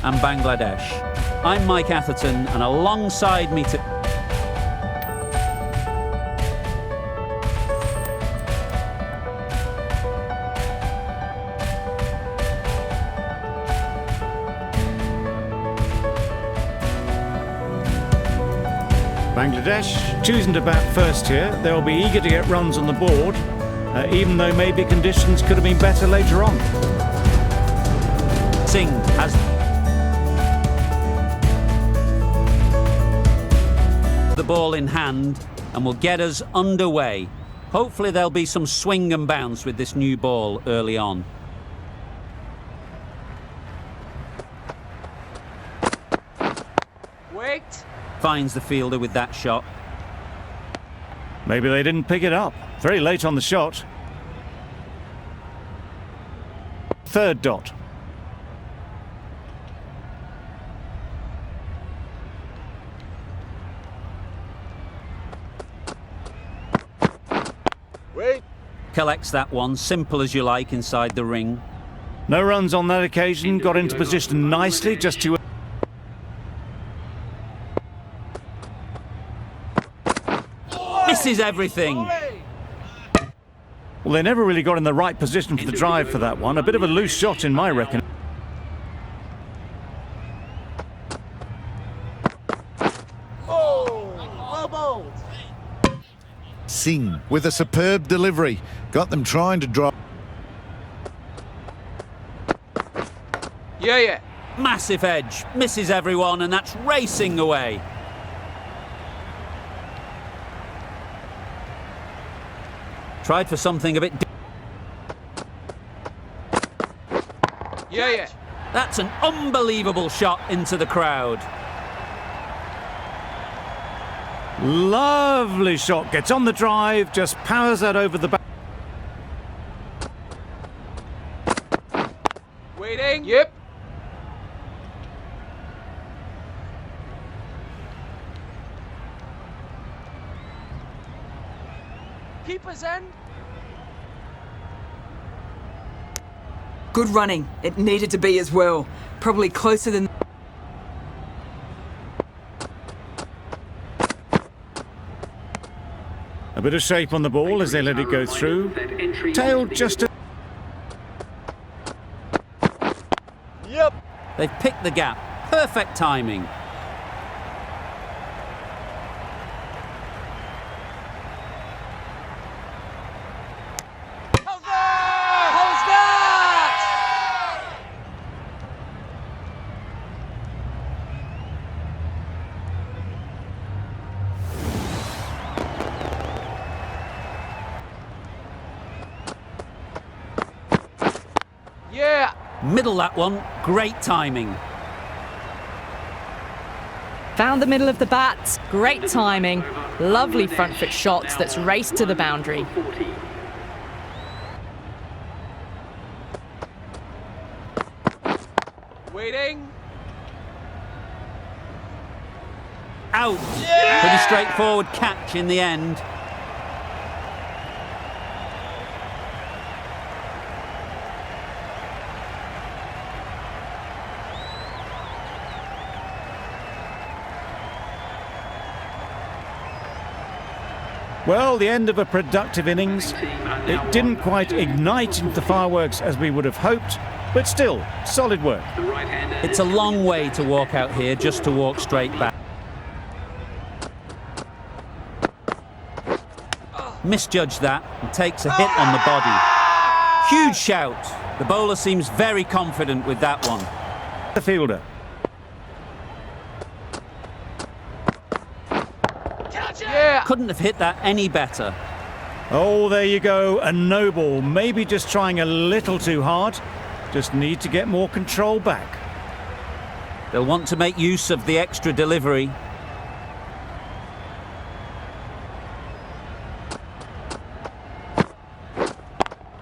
and Bangladesh. I'm Mike Atherton, and alongside me to... Bangladesh choosing to bat first here. They'll be eager to get runs on the board, even though maybe conditions could have been better later on. Singh has the ball in hand and will get us underway. Hopefully there'll be some swing and bounce with this new ball early on. Wait. Finds the fielder with that shot. Maybe they didn't pick it up. Very late on the shot. Third dot. Wait. Collects that one, simple as you like, inside the ring. No runs on that occasion. Got into position nicely, just to... Misses everything. Well, they never really got in the right position for the drive for that one. A bit of a loose shot in my reckoning. Oh, well bowled. Singh with a superb delivery. Got them trying to drive. Yeah. Massive edge. Misses everyone, and that's racing away. Tried for something a bit... Yeah. That's an unbelievable shot into the crowd. Lovely shot. Gets on the drive, just powers that over the back. Waiting. Yep. Keeper's end. Good running. It needed to be as well. Probably closer than... A bit of shape on the ball as they let it go through. Tailed just a... Yep. They've picked the gap. Perfect timing. How's that? Yeah. Middle that one. Great timing. Found the middle of the bat. Great timing. Lovely front foot shots that's raced to the boundary. Waiting. Out. Pretty straightforward catch in the end. Well, the end of a productive innings. It didn't quite ignite into the fireworks as we would have hoped, but still, solid work. It's a long way to walk out here just to walk straight back. Misjudged that and takes a hit on the body. Huge shout. The bowler seems very confident with that one. The fielder. Yeah. Couldn't have hit that any better. Oh, there you go, a no ball. Maybe just trying a little too hard. Just need to get more control back. They'll want to make use of the extra delivery.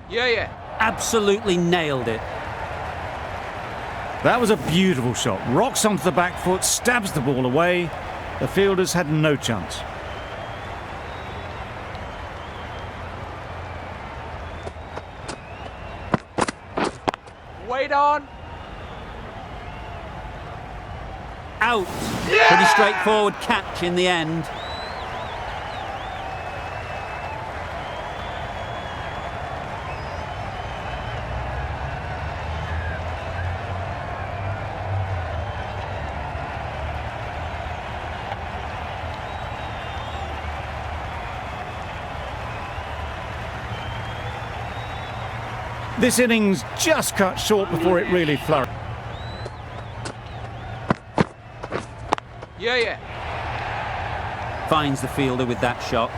Yeah. Absolutely nailed it. That was a beautiful shot. Rocks onto the back foot, stabs the ball away. The fielders had no chance. Wait on. Out! Pretty straightforward catch in the end. This innings just cut short before it really flourished. Yeah, yeah. Finds the fielder with that shot.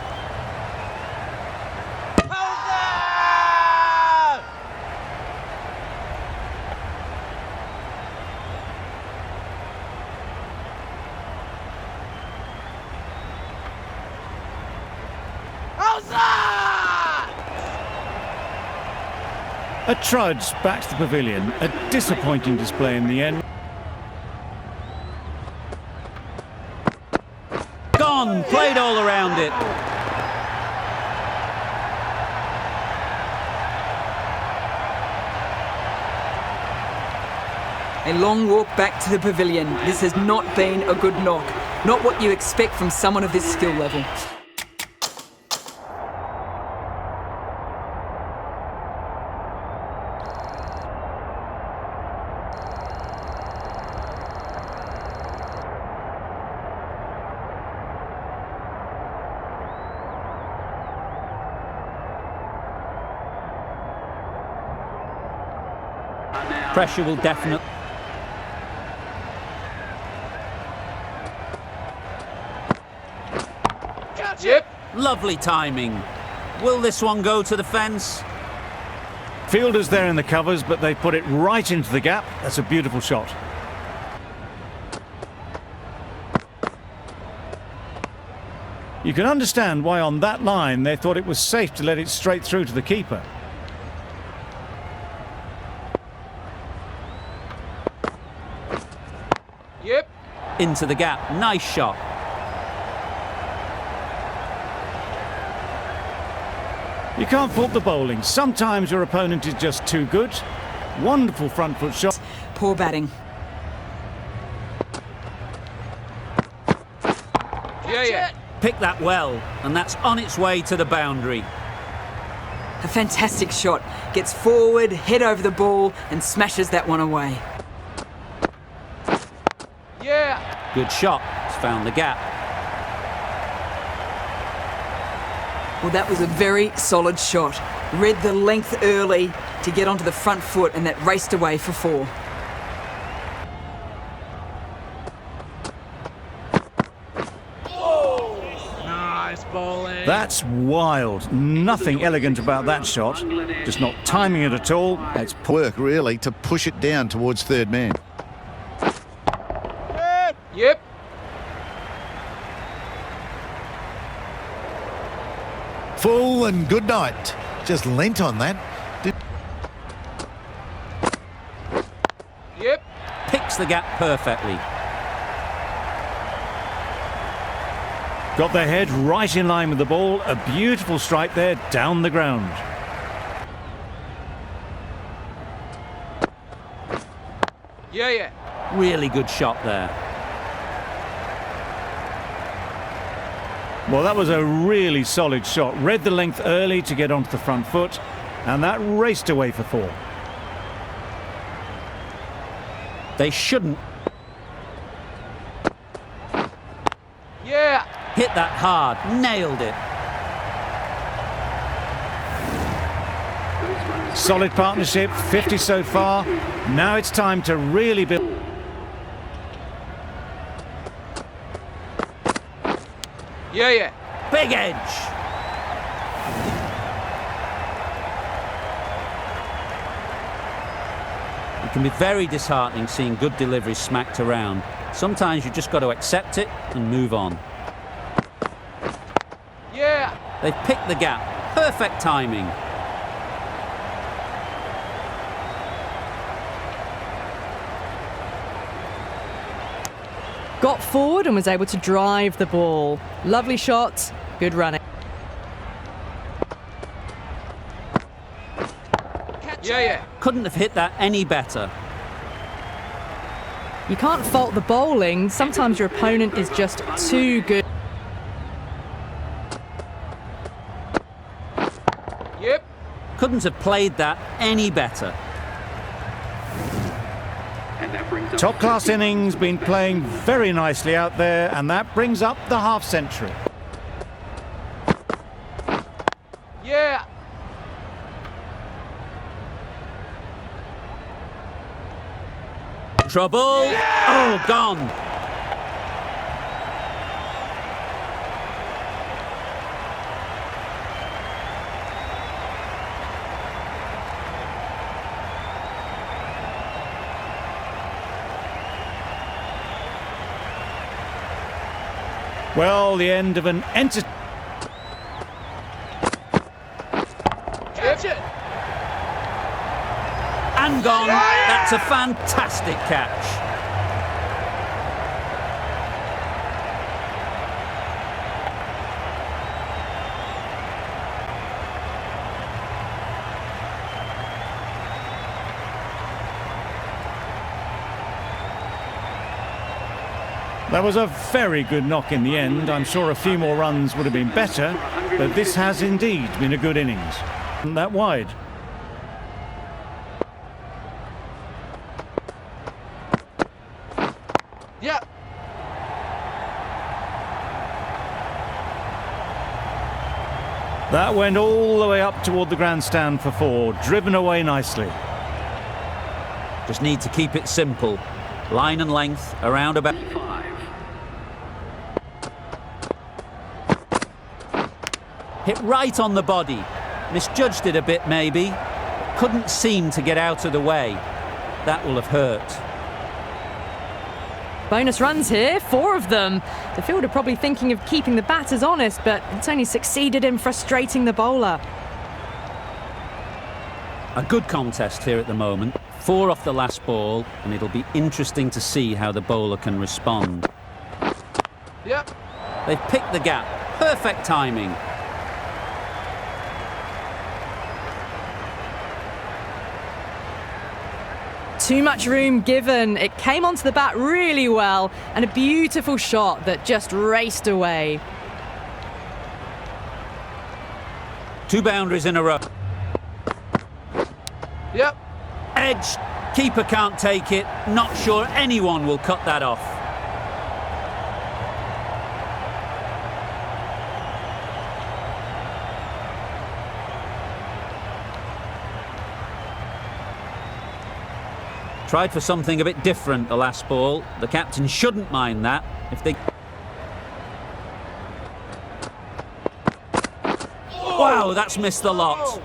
A trudge back to the pavilion. A disappointing display in the end. Gone! Played all around it. A long walk back to the pavilion. This has not been a good knock. Not what you expect from someone of this skill level. Pressure will definitely... Yep. Lovely timing. Will this one go to the fence? Fielders there in the covers, but they put it right into the gap. That's a beautiful shot. You can understand why on that line they thought it was safe to let it straight through to the keeper. Yep. Into the gap. Nice shot. You can't fault the bowling. Sometimes your opponent is just too good. Wonderful front foot shot. Poor batting. Yeah, yeah. Picked that well, and that's on its way to the boundary. A fantastic shot. Gets forward, head over the ball, and smashes that one away. Yeah. Good shot. It's found the gap. Well, that was a very solid shot. Read the length early to get onto the front foot, and that raced away for 4. Nice bowling. That's wild. Nothing elegant about that shot. Just not timing it at all. It's Work, really, to push it down towards third man. Yep. Full and good night. Just leant on that. Yep. Picks the gap perfectly. got their head right in line with the ball. A beautiful strike there down the ground. Yeah, yeah. Really good shot there. Well, that was a really solid shot. Read the length early to get onto the front foot, and that raced away for 4. They shouldn't. Yeah. Hit that hard. Nailed it. Solid partnership, 50 so far. Now it's time to really build. Yeah, yeah. Big edge. It can be very disheartening seeing good deliveries smacked around. Sometimes you just got to accept it and move on. Yeah. They've picked the gap. Perfect timing. Got forward and was able to drive the ball. Lovely shot, good running. Yeah, yeah. Couldn't have hit that any better. You can't fault the bowling. Sometimes your opponent is just too good. Yep. Couldn't have played that any better. Top class innings, been playing very nicely out there, and that brings up the half century. Yeah. Trouble. Oh, gone. Well, the end of an Catch it. And gone. That's a fantastic catch. That was a very good knock in the end. I'm sure a few more runs would have been better, but this has indeed been a good innings. Not that wide. Yeah. That went all the way up toward the grandstand for 4, driven away nicely. Just need to keep it simple. Line and length around about. Hit right on the body. Misjudged it a bit maybe. Couldn't seem to get out of the way. That will have hurt. Bonus runs here, 4 of them. The field are probably thinking of keeping the batters honest, but it's only succeeded in frustrating the bowler. A good contest here at the moment. 4 off the last ball, and it'll be interesting to see how the bowler can respond. Yep. They've picked the gap. Perfect timing. Too much room given. It came onto the bat really well, and a beautiful shot that just raced away. 2 boundaries in a row. Yep. Edge. Keeper can't take it. Not sure anyone will cut that off. Tried for something a bit different the last ball. The captain shouldn't mind that. If they... Wow, that's missed the lot.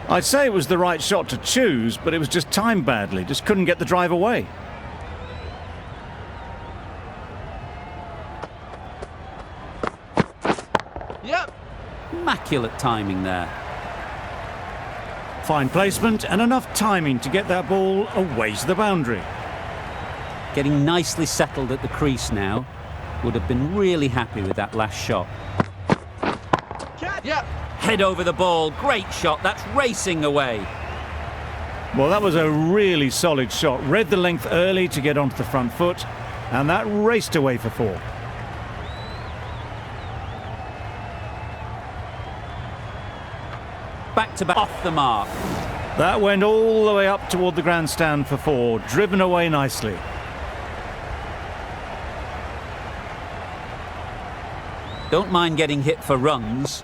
I'd say it was the right shot to choose, but it was just timed badly. Just couldn't get the drive away. Yep. Immaculate timing there. Fine placement and enough timing to get that ball away to the boundary. Getting nicely settled at the crease now. Would have been really happy with that last shot. Yep. Head over the ball. Great shot. That's racing away. Well, that was a really solid shot. Read the length early to get onto the front foot, and that raced away for 4. Back to back. Off the mark. That went all the way up toward the grandstand for 4, driven away nicely. Don't mind getting hit for runs.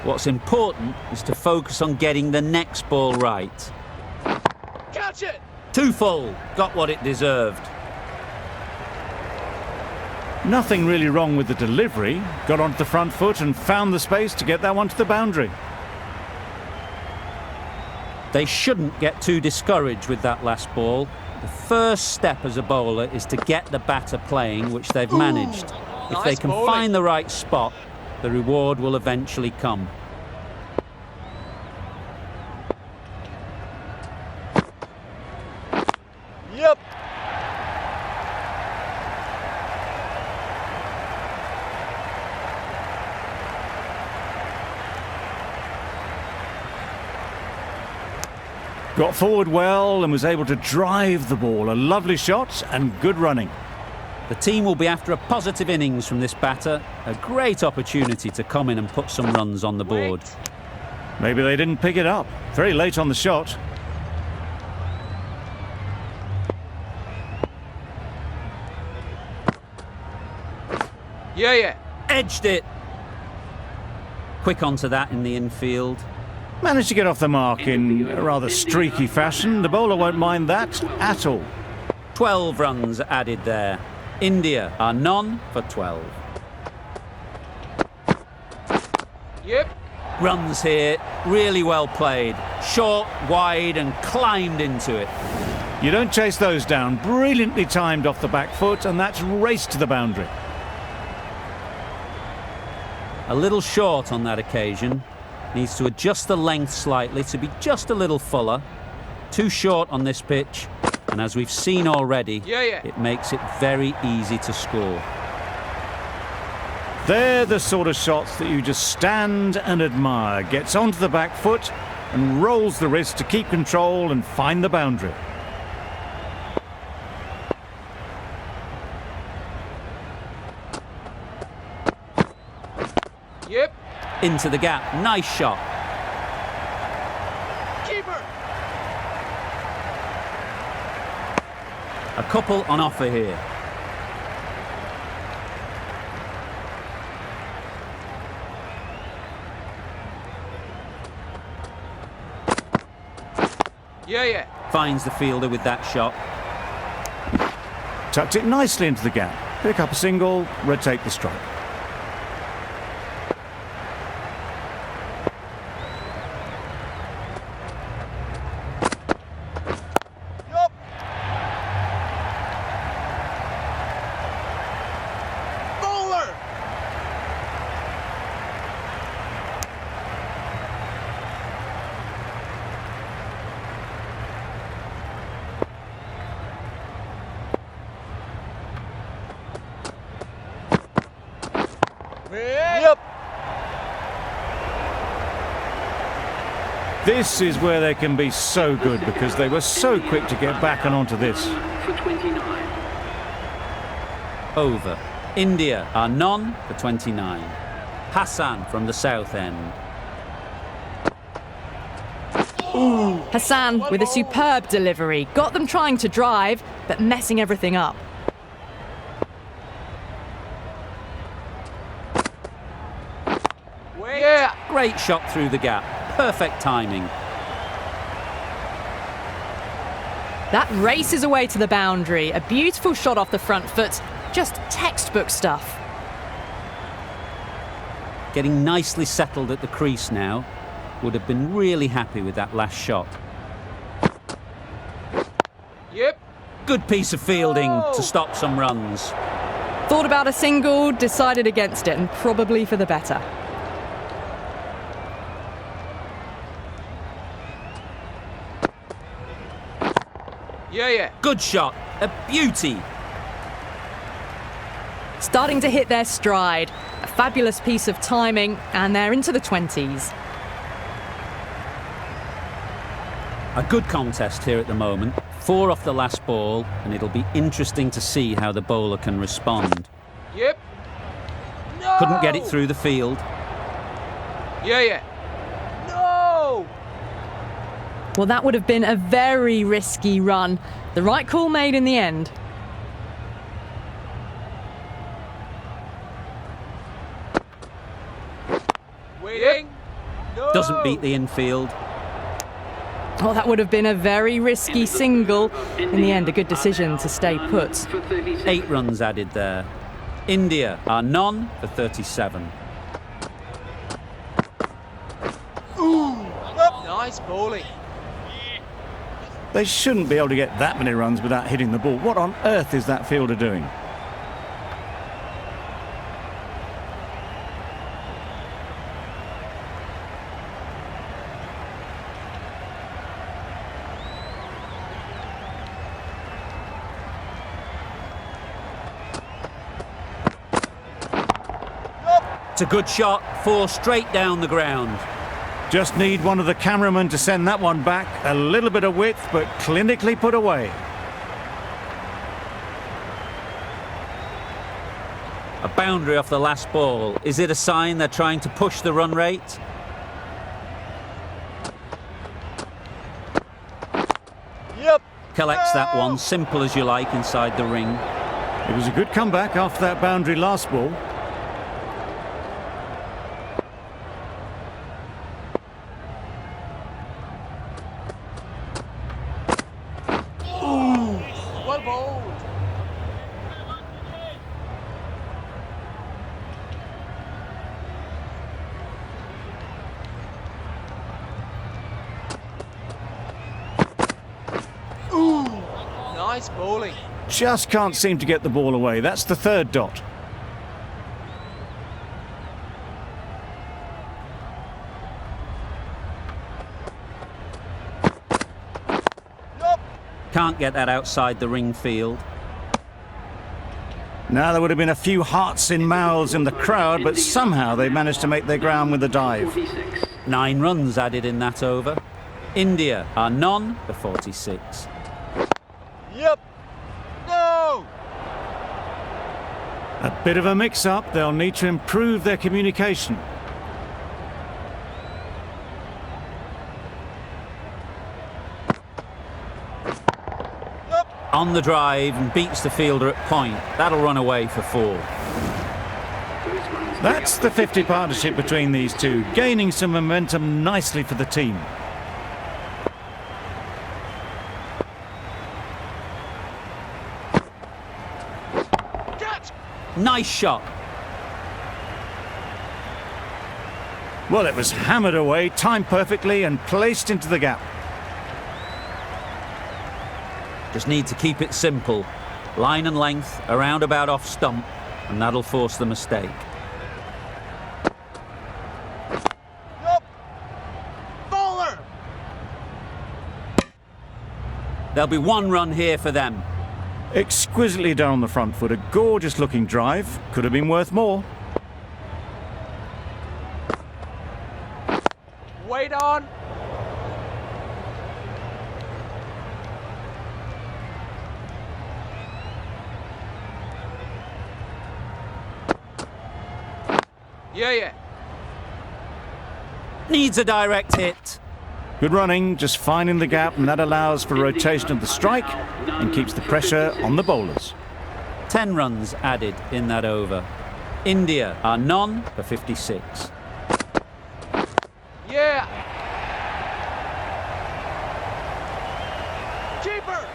What's important is to focus on getting the next ball right. Catch it. 2 full. Got what it deserved. Nothing really wrong with the delivery. Got onto the front foot and found the space to get that one to the boundary. They shouldn't get too discouraged with that last ball. The first step as a bowler is to get the batter playing, which they've managed. If they Nice can bowling. find the right spot, the reward will eventually come. Yep. Got forward well and was able to drive the ball. A lovely shot and good running. The team will be after a positive innings from this batter. A great opportunity to come in and put some runs on the board. Maybe they didn't pick it up. Very late on the shot. Yeah. Edged it. Quick onto that in the infield. Managed to get off the mark in a rather streaky fashion. The bowler won't mind that at all. 12 runs added there. India are none for 12. Yep. Runs here, really well played. Short, wide and climbed into it. You don't chase those down. Brilliantly timed off the back foot, and that's raced to the boundary. A little short on that occasion. Needs to adjust the length slightly to be just a little fuller. Too short on this pitch, and as we've seen already, it makes it very easy to score. They're the sort of shots that you just stand and admire. Gets onto the back foot and rolls the wrist to keep control and find the boundary. Yep. Into the gap, nice shot. Keeper. A couple on offer here. Yeah. Finds the fielder with that shot. Tucked it nicely into the gap. Pick up a single, rotate the strike. Yup. Bowler. Yep. This is where they can be so good because they were so quick to get back and onto this. For 29. Over. India are none for 29. Hassan from the south end. Hassan with a superb delivery. Got them trying to drive, but messing everything up. Yeah. Great shot through the gap. Perfect timing. That races away to the boundary. A beautiful shot off the front foot. Just textbook stuff. Getting nicely settled at the crease now. Would have been really happy with that last shot. Yep. Good piece of fielding to stop some runs. Thought about a single, decided against it, and probably for the better. Yeah. Good shot. A beauty. Starting to hit their stride. A fabulous piece of timing, and they're into the 20s. A good contest here at the moment. 4 off the last ball, and it'll be interesting to see how the bowler can respond. Yep. No. Couldn't get it through the field. Yeah. No. Well, that would have been a very risky run. The right call made in the end. Waiting. No. Doesn't beat the infield. Well, that would have been a very risky single. In the end, a good decision to stay put. For 36. 8 runs added there. India are none for 37. Nice bowling. They shouldn't be able to get that many runs without hitting the ball. What on earth is that fielder doing? It's a good shot. 4 straight down the ground. Just need one of the cameramen to send that one back. A little bit of width, but clinically put away. A boundary off the last ball. Is it a sign they're trying to push the run rate? Yep. Collects that one, simple as you like, inside the ring. It was a good comeback after that boundary last ball. Well bowled. Ooh, nice bowling. Just can't seem to get the ball away. That's the third dot. Can't get that outside the ring field. Now, there would have been a few hearts in mouths in the crowd, but somehow they managed to make their ground with a dive. 9 runs added in that over. India are none for 46. Yep. No. A bit of a mix-up. They'll need to improve their communication. On the drive and beats the fielder at point. That'll run away for 4. That's the 50 partnership between these two, gaining some momentum nicely for the team. Nice shot. Well, it was hammered away, timed perfectly and placed into the gap. Just need to keep it simple. Line and length, around about off stump, and that'll force the mistake. Yep. Bowler. There'll be 1 run here for them. Exquisitely done on the front foot, a gorgeous looking drive. Could have been worth more. Wait on. Yeah. Needs a direct hit. Good running, just finding the gap, and that allows for rotation of the strike and keeps the pressure on the bowlers. 10 runs added in that over. India are none for 56. Yeah. Keeper.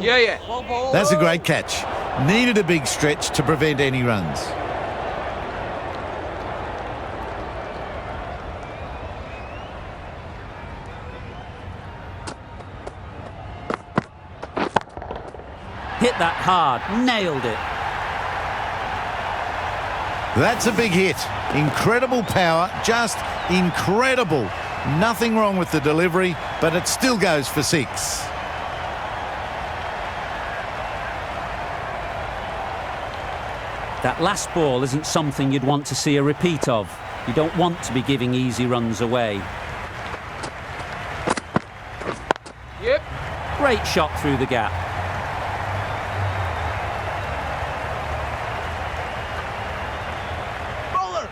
Yeah. Well bowled. That's a great catch. Needed a big stretch to prevent any runs. Hit that hard, nailed it. That's a big hit. Incredible power, just incredible. Nothing wrong with the delivery, but it still goes for 6. That last ball isn't something you'd want to see a repeat of. You don't want to be giving easy runs away. Yep. Great shot through the gap. Bowler.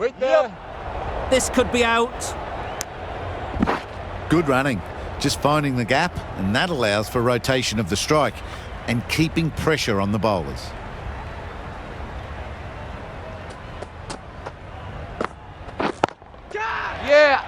Wait there. This could be out. Good running. Just finding the gap, and that allows for rotation of the strike and keeping pressure on the bowlers. Yeah.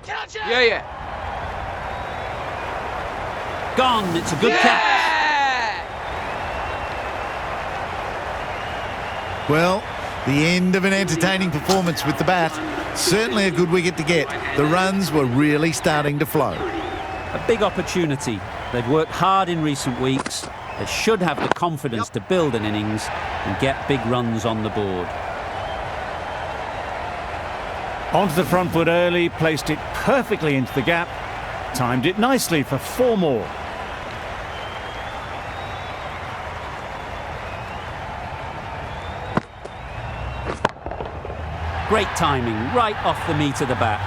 Yeah, yeah. Gone. It's a good catch. Well, the end of an entertaining performance with the bat. Certainly a good wicket to get. The runs were really starting to flow. A big opportunity. They've worked hard in recent weeks. They should have the confidence to build an innings and get big runs on the board. Onto the front foot early, placed it perfectly into the gap, timed it nicely for 4 more. Great timing, right off the meat of the bat.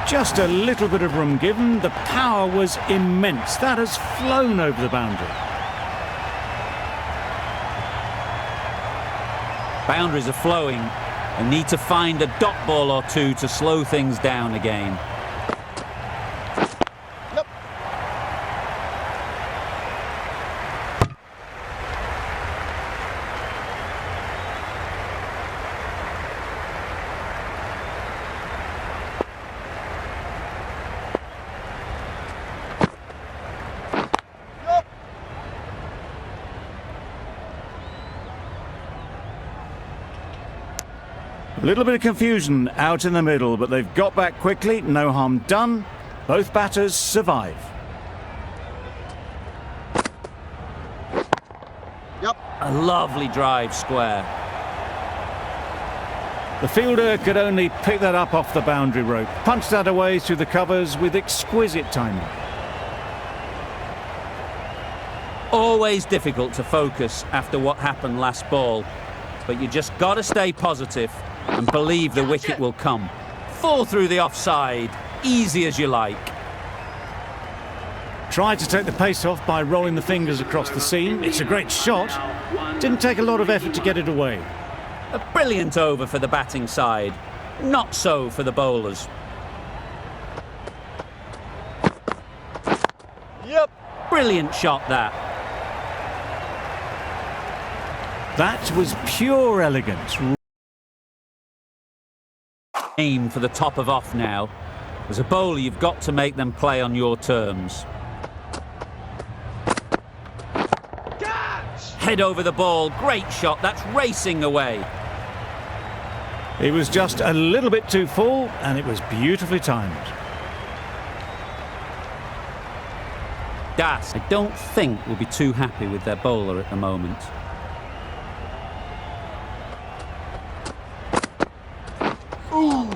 Just a little bit of room given. The power was immense. That has flown over the boundary. Boundaries are flowing and need to find a dot ball or two to slow things down again. A little bit of confusion out in the middle, but they've got back quickly. No harm done. Both batters survive. A lovely drive square. The fielder could only pick that up off the boundary rope. Punched that away through the covers with exquisite timing. Always difficult to focus after what happened last ball, but you just got to stay positive and believe the wicket will come. Fall through the offside, easy as you like. Tried to take the pace off by rolling the fingers across the seam. It's a great shot. Didn't take a lot of effort to get it away. A brilliant over for the batting side, not so for the bowlers. Yep. Brilliant shot that. That was pure elegance. Aim for the top of off now. As a bowler, you've got to make them play on your terms. Head over the ball, great shot, that's racing away. It was just a little bit too full, and it was beautifully timed. Das, I don't think, will be too happy with their bowler at the moment. Ooh,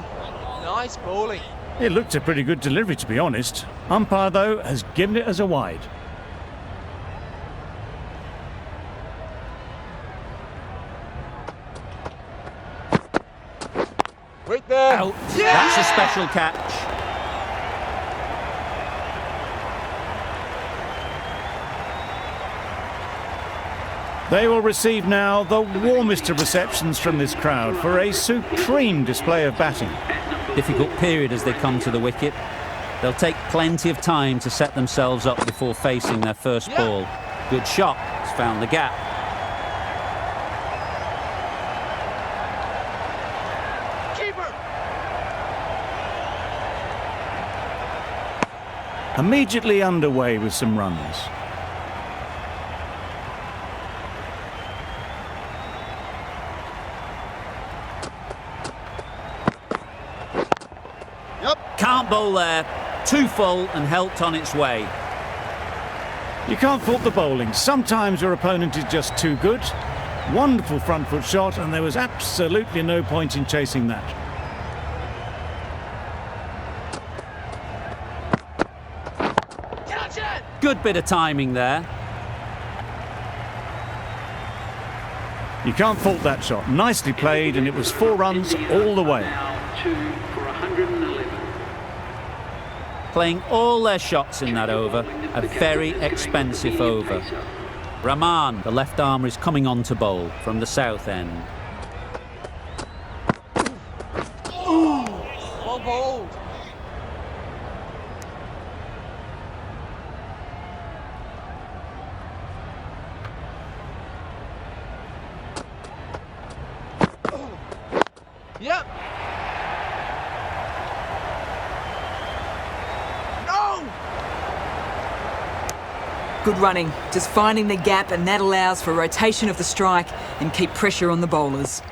nice bowling. It looked a pretty good delivery, to be honest. Umpire, though, has given it as a wide. Right there. Out. That's a special catch. They will receive now the warmest of receptions from this crowd for a supreme display of batting. Difficult period as they come to the wicket. They'll take plenty of time to set themselves up before facing their first ball. Good shot. It's found the gap. Keeper. Immediately underway with some runs. Can't bowl there. Too full and helped on its way. You can't fault the bowling. Sometimes your opponent is just too good. Wonderful front foot shot, and there was absolutely no point in chasing that. Catch it. Good bit of timing there. You can't fault that shot. Nicely played, and it was 4 runs all the way. Playing all their shots in that over. A very expensive over. Rahman, the left armer, is coming on to bowl from the south end. Well bowled. Yep. Good running, just finding the gap, and that allows for rotation of the strike and keep pressure on the bowlers.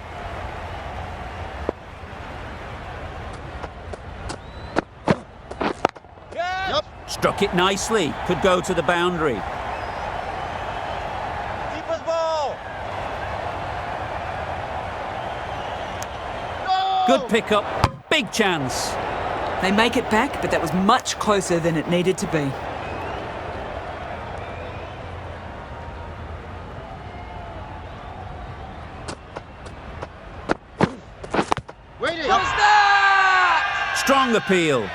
Struck it nicely. Could go to the boundary. Keeper's ball. Good pickup. Big chance. They make it back, but that was much closer than it needed to be. Waiting. How's that? Strong appeal.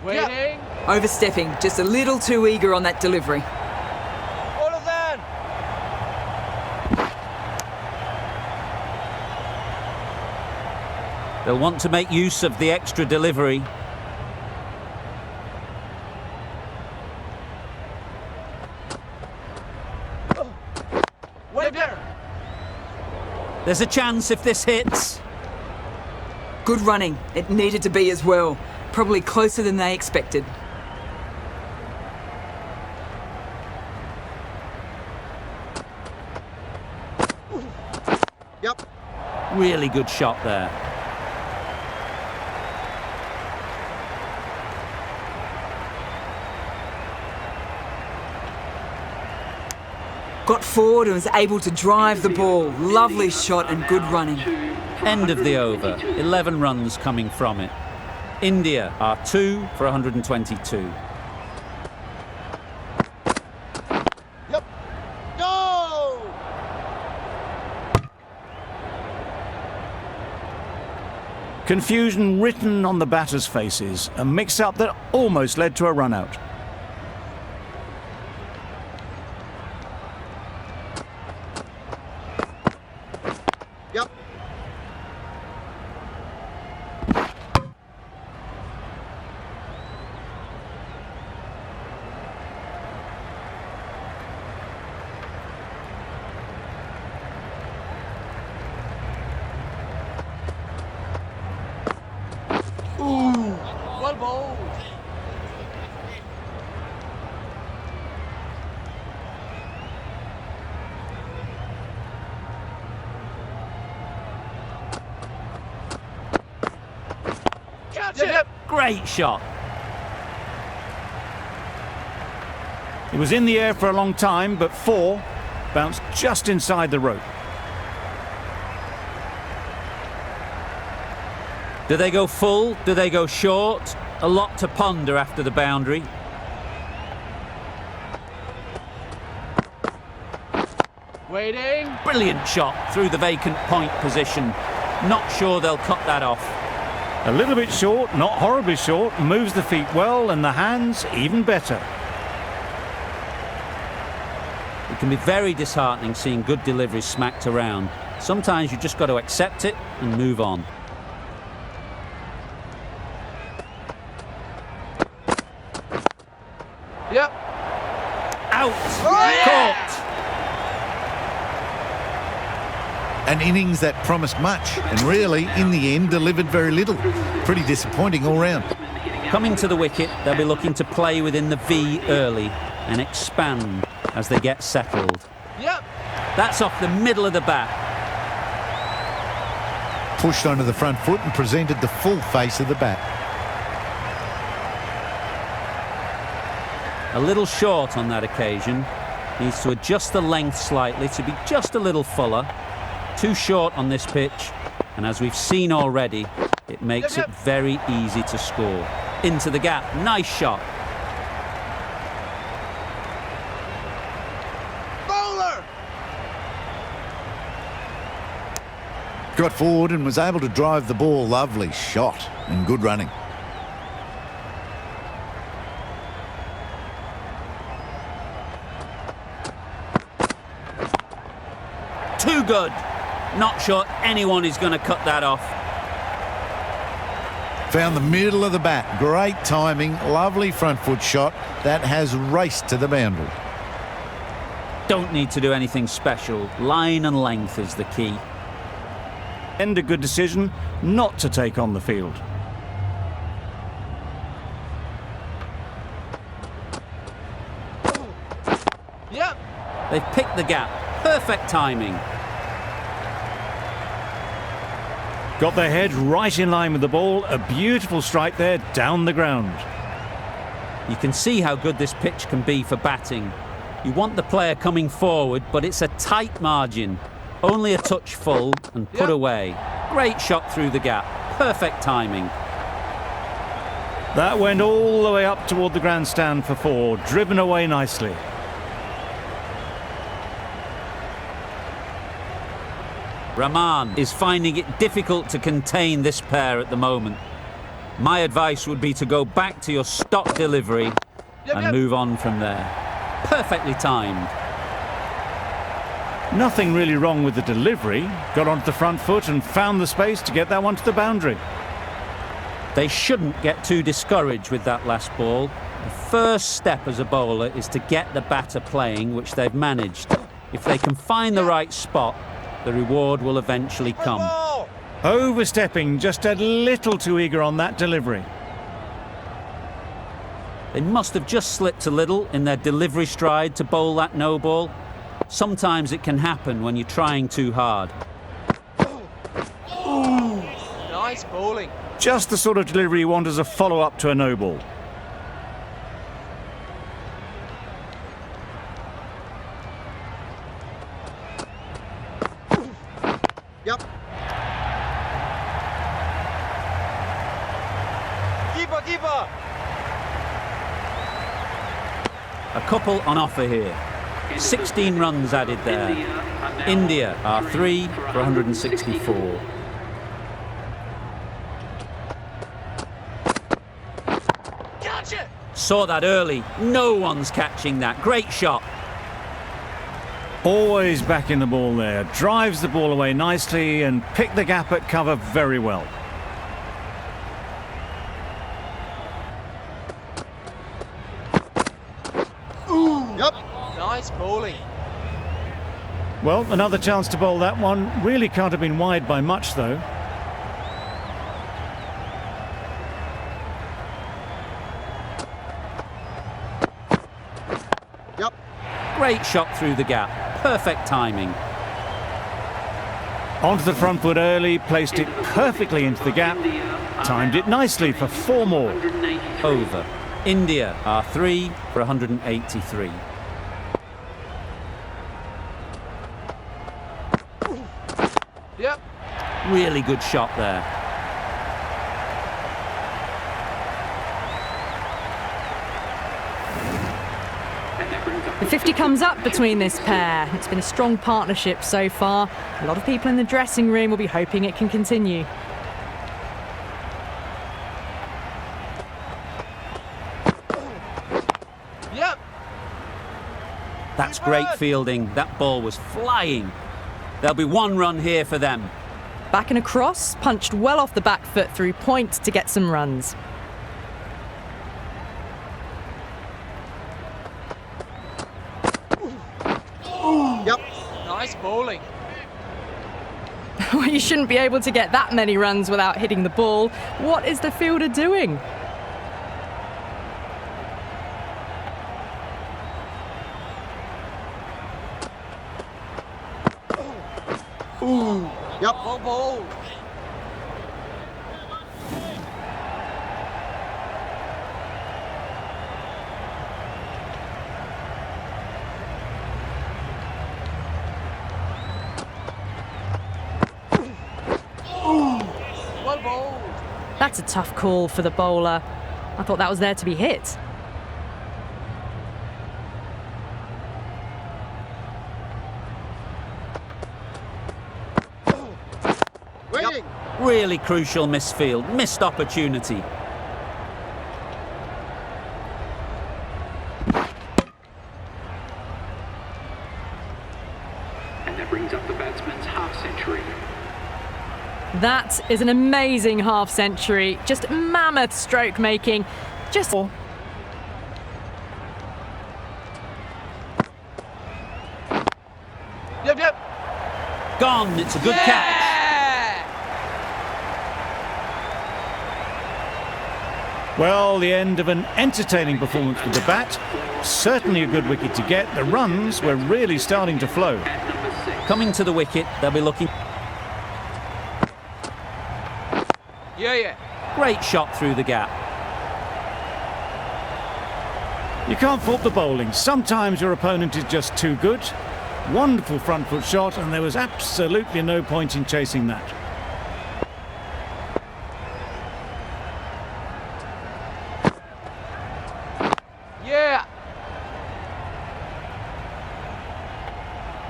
Waiting. Overstepping, just a little too eager on that delivery. All of them. They'll want to make use of the extra delivery. Wait there. There's a chance if this hits. Good running, it needed to be as well. Probably closer than they expected. Yep. Really good shot there. Got forward and was able to drive the ball. Lovely shot and good running. End of the over. 11 runs coming from it. India are 2 for 122. Yep. Go. Confusion written on the batters' faces. A mix-up that almost led to a run-out. Yep. Ooh, well bowled. Catch it. Great shot. It was in the air for a long time, but 4 bounced just inside the rope. Do they go full? Do they go short? A lot to ponder after the boundary. Waiting. Brilliant shot through the vacant point position. Not sure they'll cut that off. A little bit short, not horribly short, moves the feet well and the hands even better. It can be very disheartening seeing good deliveries smacked around. Sometimes you just got to accept it and move on. Yep. Out! yeah! Caught! An innings that promised much and really, in the end, delivered very little. Pretty disappointing all round. Coming to the wicket, they'll be looking to play within the V early and expand as they get settled. Yep. That's off the middle of the bat. Pushed onto the front foot and presented the full face of the bat. A little short on that occasion. Needs to adjust the length slightly to be just a little fuller. Too short on this pitch, and as we've seen already, it makes it very easy to score. Into the gap, nice shot. Bowler. Got forward and was able to drive the ball. Lovely shot and good running. Too good. Not sure anyone is going to cut that off. Found the middle of the bat. Great timing. Lovely front foot shot that has raced to the boundary. Don't need to do anything special. Line and length is the key. And a good decision not to take on the field. Yep. They've picked the gap. Perfect timing. Got their head right in line with the ball. A beautiful strike there down the ground. You can see how good this pitch can be for batting. You want the player coming forward, but it's a tight margin. Only a touch full and put away. Great shot through the gap. Perfect timing. That went all the way up toward the grandstand for 4, driven away nicely. Rahman is finding it difficult to contain this pair at the moment. My advice would be to go back to your stock delivery and move on from there. Perfectly timed. Nothing really wrong with the delivery. Got onto the front foot and found the space to get that one to the boundary. They shouldn't get too discouraged with that last ball. The first step as a bowler is to get the batter playing, which they've managed. If they can find the right spot, the reward will eventually come. Overstepping, just a little too eager on that delivery. They must have just slipped a little in their delivery stride to bowl that no ball. Sometimes it can happen when you're trying too hard. Nice bowling. Just the sort of delivery you want as a follow-up to a no ball. Yep. Keeper. A couple on offer here. 16 runs added there. India are 3 for 164. Gotcha. Saw that early. No one's catching that. Great shot. Always back in the ball there. Drives the ball away nicely and picked the gap at cover very well. Yep. Nice bowling. Well, another chance to bowl that one. Really can't have been wide by much, though. Yep. Great shot through the gap. Perfect timing. Onto the front foot early, placed it perfectly into the gap. Timed it nicely for 4 more. Over. India are 3 for 183. Yep. Really good shot there. The 50 comes up between this pair. It's been a strong partnership so far. A lot of people in the dressing room will be hoping it can continue. Yep. That's great fielding. That ball was flying. There'll be 1 run here for them. Back and across, punched well off the back foot through point to get some runs. Yep. Nice bowling. Well, you shouldn't be able to get that many runs without hitting the ball. What is the fielder doing? Yep. Well bowled. Well bowled. That's a tough call for the bowler. I thought that was there to be hit. Waiting. Really crucial misfield. Missed opportunity. And that brings up the batsman's half-century. That is an amazing half century. Just mammoth stroke making. gone. It's a good catch. Well, the end of an entertaining performance with the bat. Certainly a good wicket to get. The runs were really starting to flow. Coming to the wicket, they'll be looking. Yeah. Great shot through the gap. You can't fault the bowling. Sometimes your opponent is just too good. Wonderful front foot shot, and there was absolutely no point in chasing that. Yeah.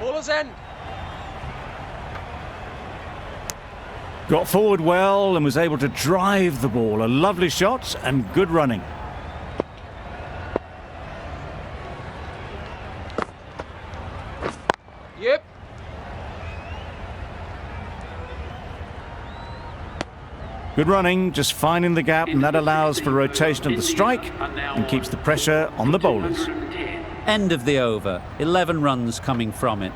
Bowler's end. Got forward well and was able to drive the ball. A lovely shot and good running. Yep. Good running, just finding the gap, and that allows for rotation of the strike and keeps the pressure on the bowlers. End of the over. 11 runs coming from it.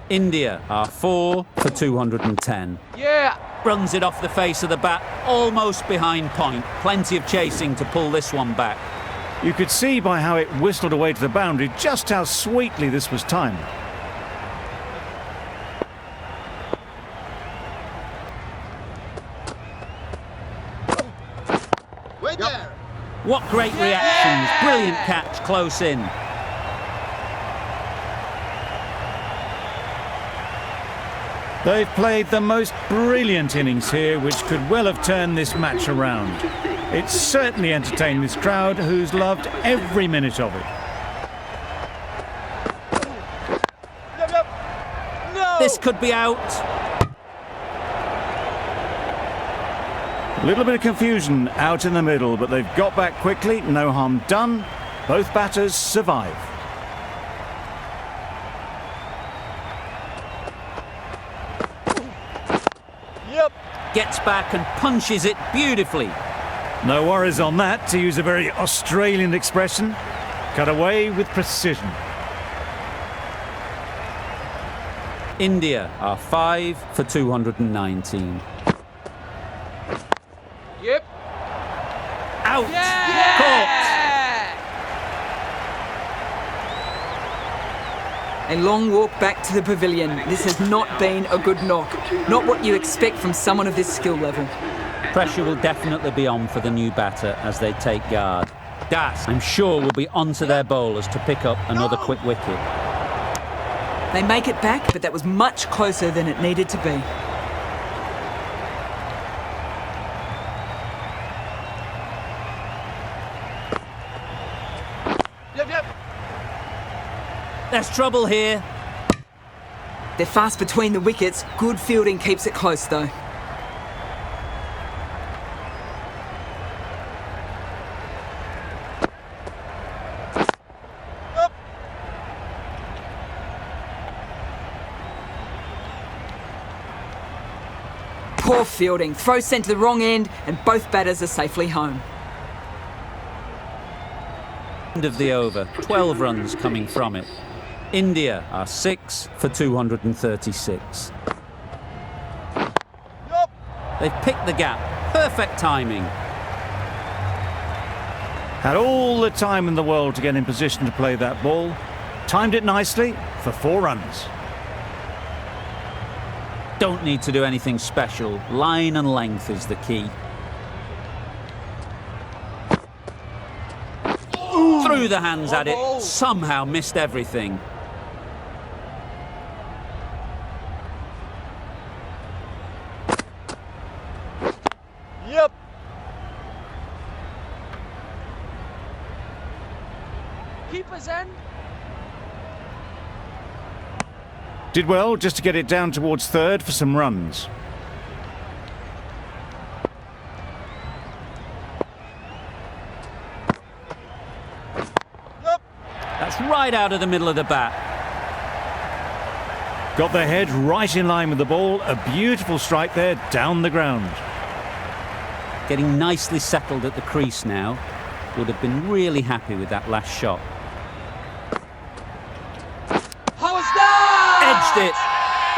India are 4 for 210. Yeah. Runs it off the face of the bat, almost behind point. Plenty of chasing to pull this one back. You could see by how it whistled away to the boundary just how sweetly this was timed. Wait there. What great reactions. Brilliant catch close in. They've played the most brilliant innings here, which could well have turned this match around. It's certainly entertained this crowd, who's loved every minute of it. No. This could be out. A little bit of confusion out in the middle, but they've got back quickly, no harm done. Both batters survive. Yep. Gets back and punches it beautifully. No worries on that, to use a very Australian expression. Cut away with precision. India are 5 for 219. Yep. Out! Yeah. Caught! A long walk back to the pavilion. This has not been a good knock. Not what you expect from someone of this skill level. Pressure will definitely be on for the new batter as they take guard. Das, I'm sure, will be onto their bowlers to pick up another quick wicket. They make it back, but that was much closer than it needed to be. Yep. There's trouble here. They're fast between the wickets. Good fielding keeps it close, though. Poor fielding. Throw sent to the wrong end, and both batters are safely home. End of the over. 12 runs coming from it. India are 6 for 236. Yep. They've picked the gap. Perfect timing. Had all the time in the world to get in position to play that ball. Timed it nicely for 4 runs. Don't need to do anything special. Line and length is the key. Through the hands at it. Somehow missed everything. Yep. Keeper's end. Did well just to get it down towards third for some runs. Yep. That's right out of the middle of the bat. Got their head right in line with the ball. A beautiful strike there down the ground. Getting nicely settled at the crease now. Would have been really happy with that last shot. How was that? Edged it.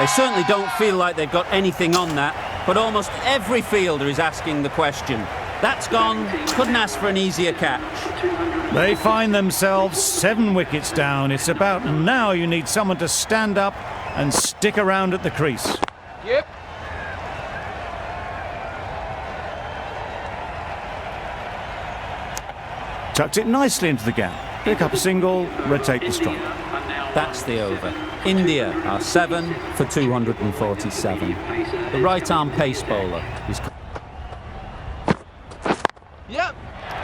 They certainly don't feel like they've got anything on that, but almost every fielder is asking the question. That's gone. Couldn't ask for an easier catch. They find themselves 7 wickets down. It's about now you need someone to stand up and stick around at the crease. Yep. Tucked it nicely into the gap. Pick up a single, rotate the strike. That's the over. India are 7 for 247. The right-arm pace bowler is... Yep.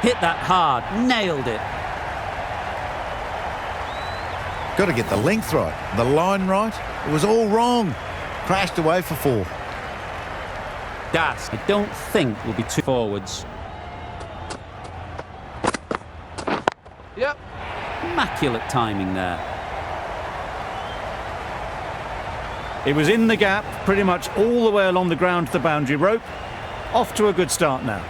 Hit that hard, nailed it. Got to get the length right, the line right. It was all wrong. Crashed away for 4. Das, I don't think will be 2 forwards. Yep. Immaculate timing there. It was in the gap, pretty much all the way along the ground to the boundary rope. Off to a good start now.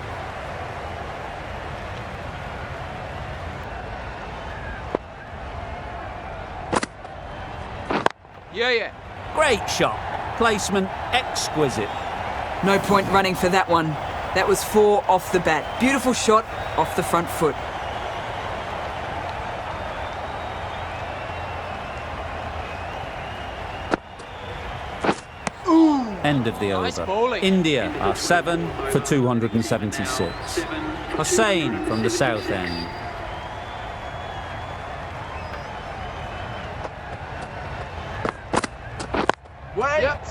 Yeah. Great shot. Placement exquisite. No point running for that one. That was 4 off the bat. Beautiful shot off the front foot. End of the Nice over. bowling. India are 7 for 276. Hussain from the south end. Wait. Yep.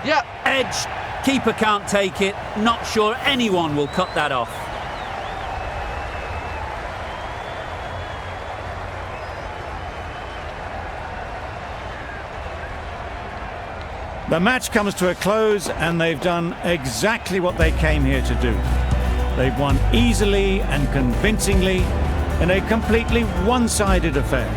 Yep. Edge. Keeper can't take it. Not sure anyone will cut that off. The match comes to a close and they've done exactly what they came here to do. They've won easily and convincingly in a completely one-sided affair.